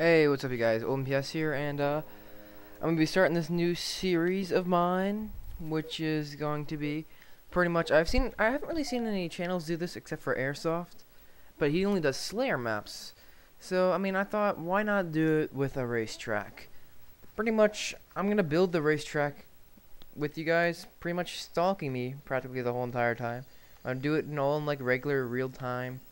Hey, what's up, you guys? oldmps here, and I'm gonna be starting this new series of mine, which is going to be pretty much. I haven't really seen any channels do this except for Airsoft, but he only does Slayer maps. So, I mean, I thought, why not do it with a racetrack? Pretty much, I'm gonna build the racetrack with you guys, pretty much stalking me practically the whole entire time. I'll do it in like regular real time.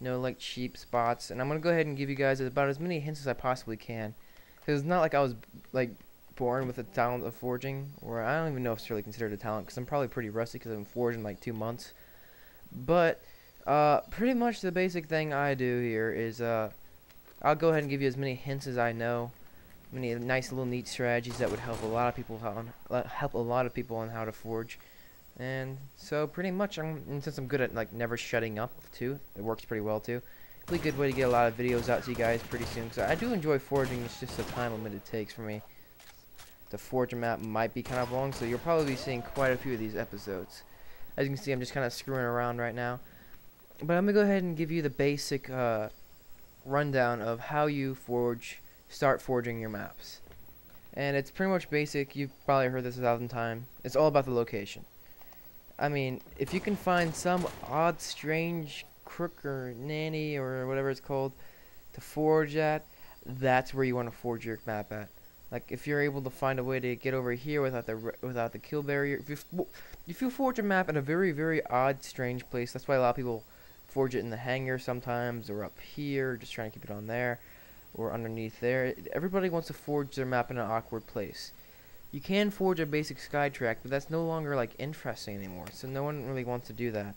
No like cheap spots, and I'm gonna go ahead and give you guys about as many hints as I possibly can, because it's not like I was like born with a talent of forging, or I don't even know if it's really considered a talent, because I'm probably pretty rusty because I've been forged in like 2 months. But pretty much the basic thing I do here is I'll go ahead and give you as many hints as I know, many nice little neat strategies that would help a lot of people on how to forge. And so pretty much, and since I'm good at like never shutting up too, it works pretty well too. Really good way to get a lot of videos out to you guys pretty soon, because I do enjoy forging. It's just the time limit it takes for me to forge a map might be kind of long, so you'll probably be seeing quite a few of these episodes. As you can see, I'm just kind of screwing around right now, but I'm gonna go ahead and give you the basic rundown of how you start forging your maps. And it's pretty much basic. You've probably heard this 1,000 times. It's all about the location. I mean, if you can find some odd, strange crook or nanny or whatever it's called to forge at, that's where you want to forge your map at. Like if you're able to find a way to get over here without the kill barrier, if you forge a map in a very odd, strange place, that's why a lot of people forge it in the hangar sometimes, or up here, just trying to keep it on there, or underneath there. Everybody wants to forge their map in an awkward place. You can forge a basic sky track, but that's no longer like interesting anymore, so no one really wants to do that.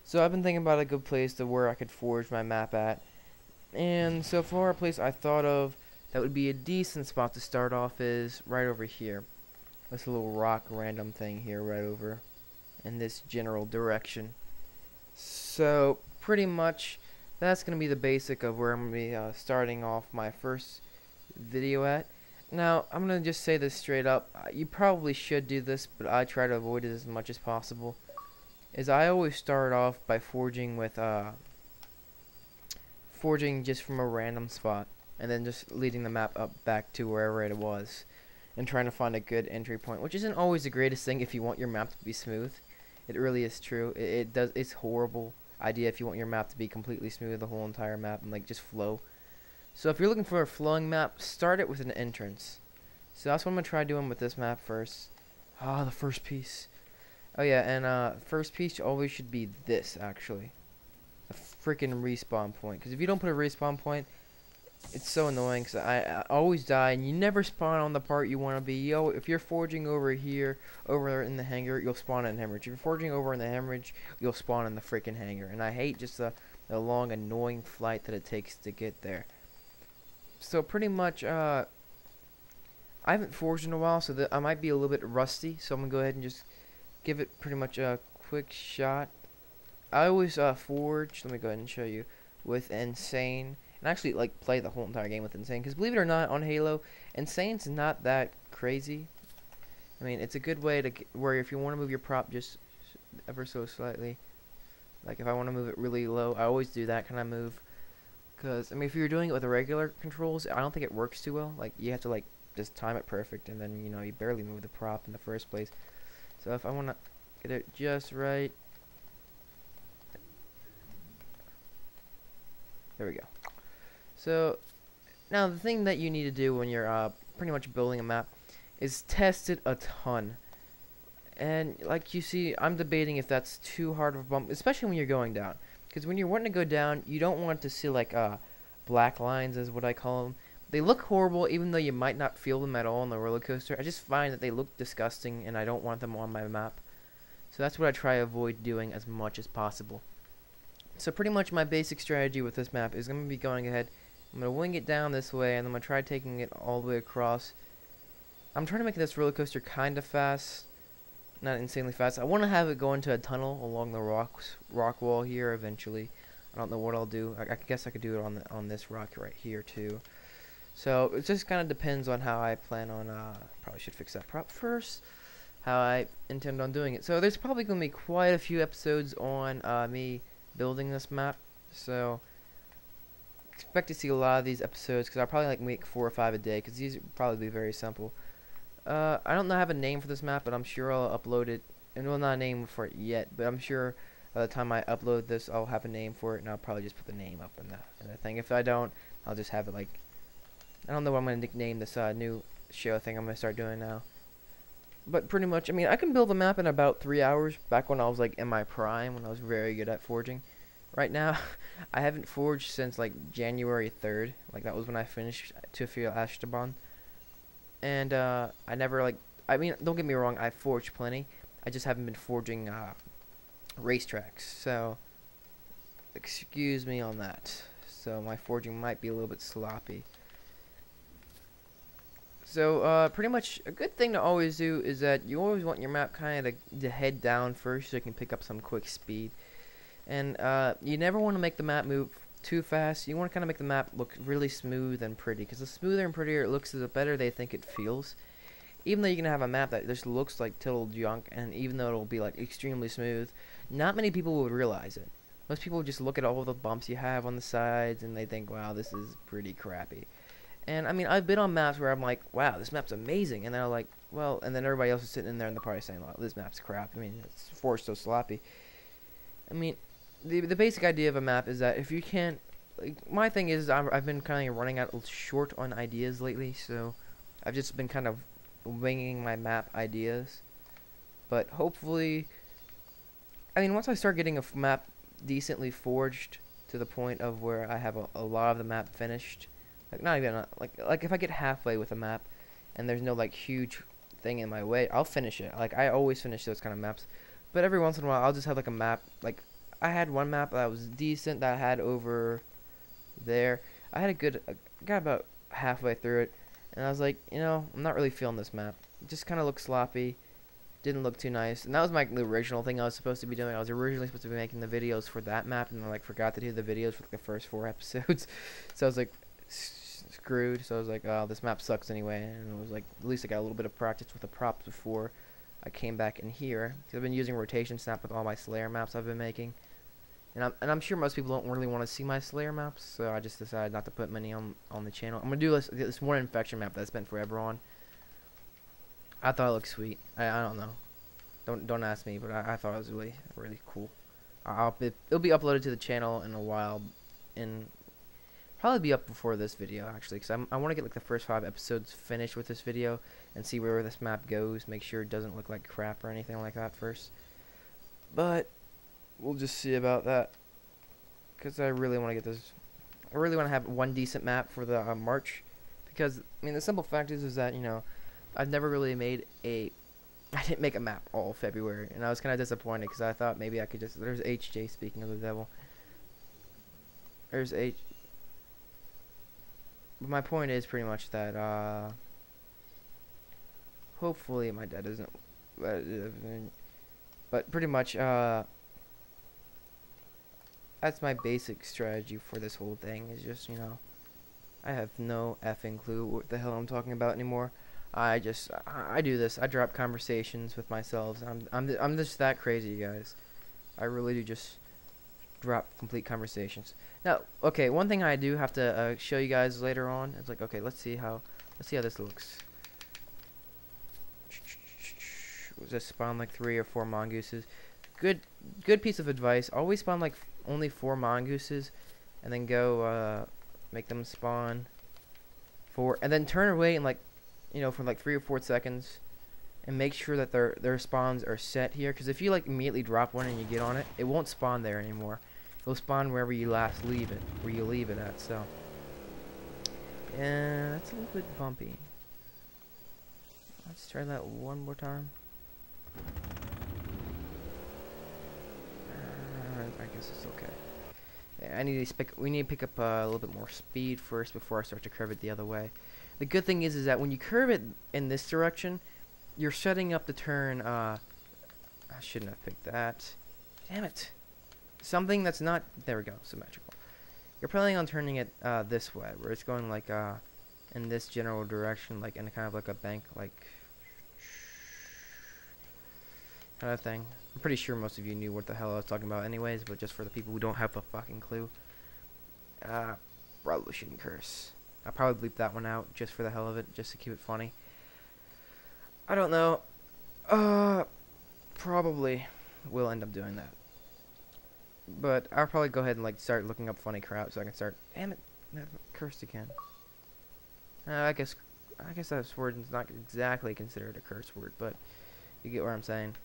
So I've been thinking about a good place to where I could forge my map at, and so far a place I thought of that would be a decent spot to start off is right over here. This little rock random thing here right over in this general direction. So pretty much that's going to be the basic of where I'm going to be starting off my first video at. Now, I'm going to just say this straight up. You probably should do this, but I try to avoid it as much as possible. Is I always start off by forging just from a random spot, and then just leading the map up back to wherever it was, and trying to find a good entry point, which isn't always the greatest thing if you want your map to be smooth. It really is true. It's horrible idea if you want your map to be completely smooth, the whole entire map, and like just flow. So if you're looking for a flowing map, start it with an entrance. So that's what I'm going to try doing with this map first. Ah, the first piece. Oh yeah, and first piece always should be this, actually. A freaking respawn point. Because if you don't put a respawn point, it's so annoying, because I always die, and you never spawn on the part you want to be. If you're forging over here, over in the hangar, you'll spawn in hemorrhage. If you're forging over in the hemorrhage, you'll spawn in the freaking hangar. And I hate just the long, annoying flight that it takes to get there. So pretty much, I haven't forged in a while, so I might be a little bit rusty. So I'm gonna go ahead and just give it pretty much a quick shot. I always forge. Let me go ahead and show you with Insane, and actually like play the whole entire game with Insane. Because believe it or not, on Halo, Insane's not that crazy. I mean, it's a good way to where if you want to move your prop just ever so slightly, like if I want to move it really low, I always do that kind of move. Because, I mean, if you're doing it with the regular controls, I don't think it works too well. Like, you have to, like, just time it perfect, and then, you know, you barely move the prop in the first place. So if I want to get it just right. There we go. So, now the thing that you need to do when you're pretty much building a map is test it a ton. And, like you see, I'm debating if that's too hard of a bump, especially when you're going down. Because when you're wanting to go down, you don't want to see like black lines, is what I call them. They look horrible, even though you might not feel them at all on the roller coaster. I just find that they look disgusting, and I don't want them on my map. So that's what I try to avoid doing as much as possible. So pretty much my basic strategy with this map is going to be going ahead. I'm going to wing it down this way, and I'm going to try taking it all the way across. I'm trying to make this roller coaster kind of fast. Not insanely fast. I want to have it go into a tunnel along the rock wall here eventually. I don't know what I'll do. I guess I could do it on this rock right here too. So it just kind of depends on how I plan on. Probably should fix that prop first. How I intend on doing it. So there's probably going to be quite a few episodes on me building this map. So expect to see a lot of these episodes because I'll probably like make 4 or 5 a day because these will probably be very simple. I don't have a name for this map, but I'm sure I'll upload it. And well, not a name for it yet, but I'm sure by the time I upload this, I'll have a name for it, and I'll probably just put the name up in the thing. If I don't, I'll just have it like, I don't know what I'm gonna nickname this new show thing I'm gonna start doing now. But pretty much, I mean, I can build a map in about 3 hours. Back when I was like in my prime, when I was very good at forging. Right now, I haven't forged since like January 3rd. Like that was when I finished Tufia Ashtaban. And I never like. I mean, don't get me wrong. I forged plenty. I just haven't been forging racetracks. So, excuse me on that. So my forging might be a little bit sloppy. So pretty much a good thing to always do is that you always want your map kind of to head down first so you can pick up some quick speed. And you never want to make the map move too fast. You want to kind of make the map look really smooth and pretty, because the smoother and prettier it looks, the better they think it feels. Even though you can have a map that just looks like total junk, and even though it'll be like extremely smooth, not many people would realize it. Most people just look at all the bumps you have on the sides and they think, wow, this is pretty crappy. And I mean, I've been on maps where I'm like, wow, this map's amazing, and then I'm like, well, and then everybody else is sitting in there and they're probably saying, well, this map's crap. I mean, it's forged so sloppy. I mean, the basic idea of a map is that if you can't, like, my thing is I've been kind of running out short on ideas lately, so I've just been kind of winging my map ideas. But hopefully, I mean, once I start getting a map decently forged to the point of where I have a lot of the map finished, like not even like if I get halfway with a map and there's no like huge thing in my way, I'll finish it. Like I always finish those kind of maps. But every once in a while, I'll just have like a map. Like I had one map that was decent that I had over there. I had a good, got about halfway through it, and I was like, you know, I'm not really feeling this map. It just kind of looked sloppy. Didn't look too nice. And that was the original thing I was supposed to be doing. I was originally supposed to be making the videos for that map, and I like forgot to do the videos for like the first 4 episodes. So I was like screwed. So I was like, oh, this map sucks anyway. And it was like, at least I got a little bit of practice with the props before I came back in here. Because I've been using rotation snap with all my Slayer maps I've been making. And I'm sure most people don't really want to see my Slayer maps, so I just decided not to put many on the channel. I'm gonna do this one infection map that I spent forever on. I thought it looked sweet. I don't know. Don't ask me, but I thought it was really cool. It'll be uploaded to the channel in a while, and probably be up before this video actually, because I want to get like the first 5 episodes finished with this video and see where this map goes. Make sure it doesn't look like crap or anything like that first. But we'll just see about that, because I really want to get this. I really want to have one decent map for the March, because I mean the simple fact is that, you know, I've never really made a. I didn't make a map all February, and I was kind of disappointed because I thought maybe I could just. There's HJ, speaking of the devil. There's H. But my point is pretty much that hopefully my dad doesn't. But pretty much that's my basic strategy for this whole thing. Is just, you know, I have no effing clue what the hell I'm talking about anymore. I do this. I drop conversations with myself. I'm just that crazy, guys. I really do just drop complete conversations. Now, okay, one thing I do have to show you guys later on is like, okay, let's see how this looks. Just spawn like 3 or 4 mongooses. Good piece of advice. Always spawn like only 4 mongooses, and then go make them spawn 4, and then turn away and like, you know, for like 3 or 4 seconds, and make sure that their spawns are set here. Because if you like immediately drop one and you get on it, it won't spawn there anymore. It'll spawn wherever you last leave it, where you leave it at. So, yeah, that's a little bit bumpy. Let's try that one more time. I guess it's okay. Yeah, we need to pick up a little bit more speed first before I start to curve it the other way. The good thing is that when you curve it in this direction, you're setting up the turn. I shouldn't have picked that. Damn it. Something that's not. There we go. Symmetrical. You're planning on turning it this way, where it's going like in this general direction, like in kind of like a bank, like kind of thing. I'm pretty sure most of you knew what the hell I was talking about anyways, but just for the people who don't have a fucking clue. probably shouldn't curse. I'll probably bleep that one out just for the hell of it, just to keep it funny. I don't know. Probably will end up doing that. But I'll probably go ahead and like start looking up funny crap so I can start. Damn it, I cursed again. I guess that word is not exactly considered a curse word, but you get what I'm saying.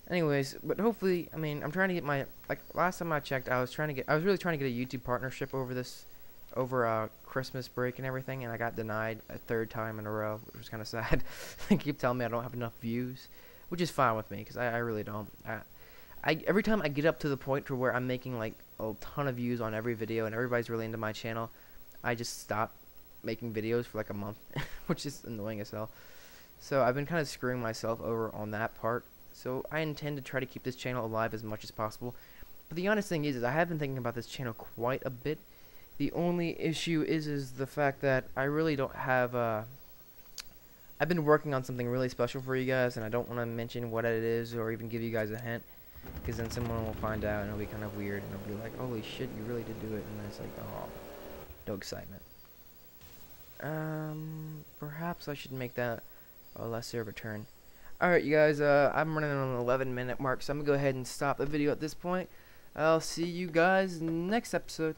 Anyways, but hopefully, I mean, I'm trying to get my, like, last time I checked, I was really trying to get a YouTube partnership over Christmas break and everything, and I got denied a third time in a row, which was kind of sad. They keep telling me I don't have enough views, which is fine with me, because I really don't. Every time I get up to the point to where I'm making, like, a ton of views on every video, and everybody's really into my channel, I just stop making videos for, like, a month, which is annoying as hell. So I've been kind of screwing myself over on that part. So I intend to try to keep this channel alive as much as possible. But the honest thing is I have been thinking about this channel quite a bit. The only issue is the fact that I really don't have I've been working on something really special for you guys, and I don't want to mention what it is or even give you guys a hint, because then someone will find out and it'll be kind of weird, and they'll be like, holy shit, you really did do it, and then it's like, oh, no excitement. Perhaps I should make that a lesser of a turn. Alright, you guys, I'm running on an 11-minute mark, so I'm going to go ahead and stop the video at this point. I'll see you guys next episode.